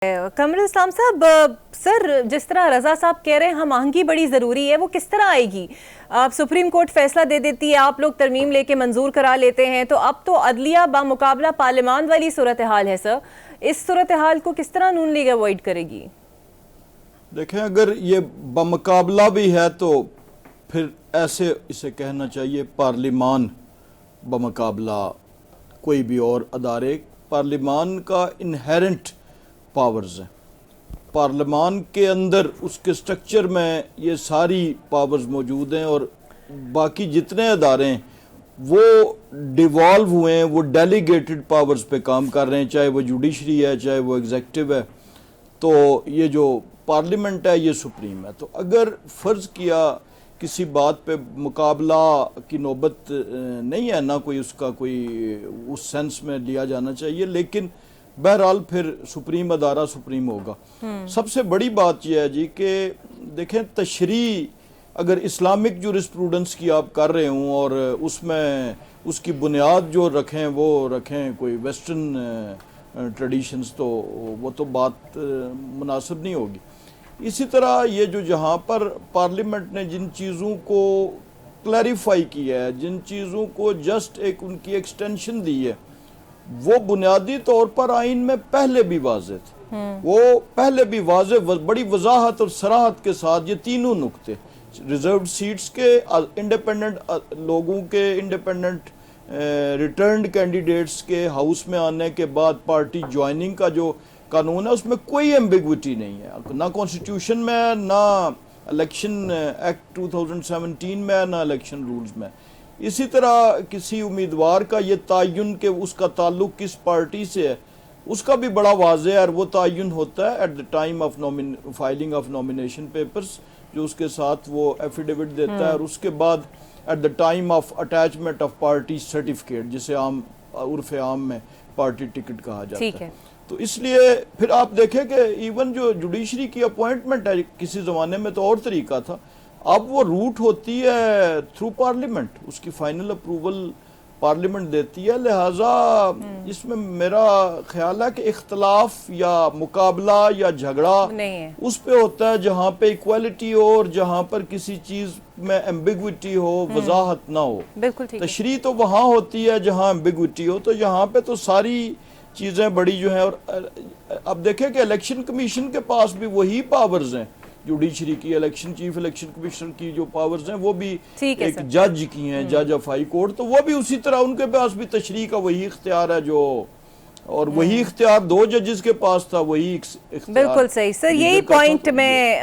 کمر اسلام صاحب، سر جس طرح رضا صاحب کہہ رہے ہیں ہم آہنگی بڑی ضروری ہے، وہ کس طرح آئے گی؟ آپ سپریم کورٹ فیصلہ دے دیتی ہے، آپ لوگ ترمیم لے کے منظور کرا لیتے ہیں، تو اب تو عدلیہ بمقابلہ پارلیمان والی صورتحال ہے سر۔ اس صورتحال کو کس طرح نون لیگ اوائڈ کرے گی؟ دیکھیں، اگر یہ بمقابلہ بھی ہے تو پھر ایسے اسے کہنا چاہیے پارلیمان بمقابلہ کوئی بھی اور ادارے۔ پارلیمان کا انہیرنٹ پاورز ہیں، پارلیمان کے اندر اس کے سٹرکچر میں یہ ساری پاورز موجود ہیں، اور باقی جتنے ادارے ہیں وہ ڈیوالو ہوئے ہیں، وہ ڈیلیگیٹڈ پاورز پہ کام کر رہے ہیں، چاہے وہ جوڈیشری ہے چاہے وہ ایگزیکٹو ہے۔ تو یہ جو پارلیمنٹ ہے یہ سپریم ہے۔ تو اگر فرض کیا کسی بات پہ مقابلہ کی نوبت نہیں ہے، نہ کوئی اس کا کوئی اس سینس میں لیا جانا چاہیے، لیکن بہرحال پھر سپریم ادارہ سپریم ہوگا۔ سب سے بڑی بات یہ ہے جی کہ دیکھیں، تشریح اگر اسلامک جورسپروڈنس کی آپ کر رہے ہوں اور اس میں اس کی بنیاد جو رکھیں وہ رکھیں کوئی ویسٹرن ٹریڈیشنز، تو وہ تو بات مناسب نہیں ہوگی۔ اسی طرح یہ جو جہاں پر پارلیمنٹ نے جن چیزوں کو کلیریفائی کیا ہے، جن چیزوں کو جسٹ ایک ان کی ایکسٹینشن دی ہے، وہ بنیادی طور پر آئین میں پہلے بھی واضح تھے۔ وہ پہلے بھی واضح، بڑی وضاحت اور صراحت کے ساتھ یہ تینوں نکتے، ریزروڈ سیٹس کے، انڈیپینڈنٹ لوگوں کے، انڈیپینڈنٹ ریٹرنڈ کینڈیڈیٹس کے ہاؤس میں آنے کے بعد پارٹی جوائننگ کا جو قانون ہے اس میں کوئی ایمبیگوٹی نہیں ہے، نہ کانسٹیٹیوشن میں، نہ الیکشن ایکٹ 2017 میں، نہ الیکشن رولز میں۔ اسی طرح کسی امیدوار کا یہ تعین کہ اس کا تعلق کس پارٹی سے ہے، اس کا بھی بڑا واضح ہے، اور وہ تعین ہوتا ہے at the time of filing of nomination papers, جو اس کے ساتھ وہ ایفیڈیوٹ دیتا ہے، اور اس کے بعد at the time of attachment of party certificate, جسے عام عرف عام میں پارٹی ٹکٹ کہا جاتا ہے۔ تو اس لیے پھر آپ دیکھیں کہ ایون جو جوڈیشری کی اپوائنٹمنٹ ہے، کسی زمانے میں تو اور طریقہ تھا، اب وہ روٹ ہوتی ہے تھرو پارلیمنٹ، اس کی فائنل اپروول پارلیمنٹ دیتی ہے۔ لہٰذا اس میں میرا خیال ہے کہ اختلاف یا مقابلہ یا جھگڑا اس پہ ہوتا ہے جہاں پہ ایکویلٹی ہو، اور جہاں پر کسی چیز میں ایمبیگوٹی ہو، وضاحت نہ ہو۔ تشریح تو وہاں ہوتی ہے جہاں ایمبیگوٹی ہو، تو یہاں پہ تو ساری چیزیں بڑی جو ہیں۔ اور اب دیکھیں کہ الیکشن کمیشن کے پاس بھی وہی پاورز ہیں، جوڈیشری کی، الیکشن چیف الیکشن کمیشنر کی جو پاورز ہیں وہ بھی ایک جج کی ہیں، جج آف ہائی کورٹ، تو وہ بھی اسی طرح ان کے پاس بھی تشریح کا وہی اختیار ہے جو، اور وہی اختیار دو ججز کے پاس تھا، وہی اختیار۔ بالکل صحیح سر، یہی پوائنٹ میں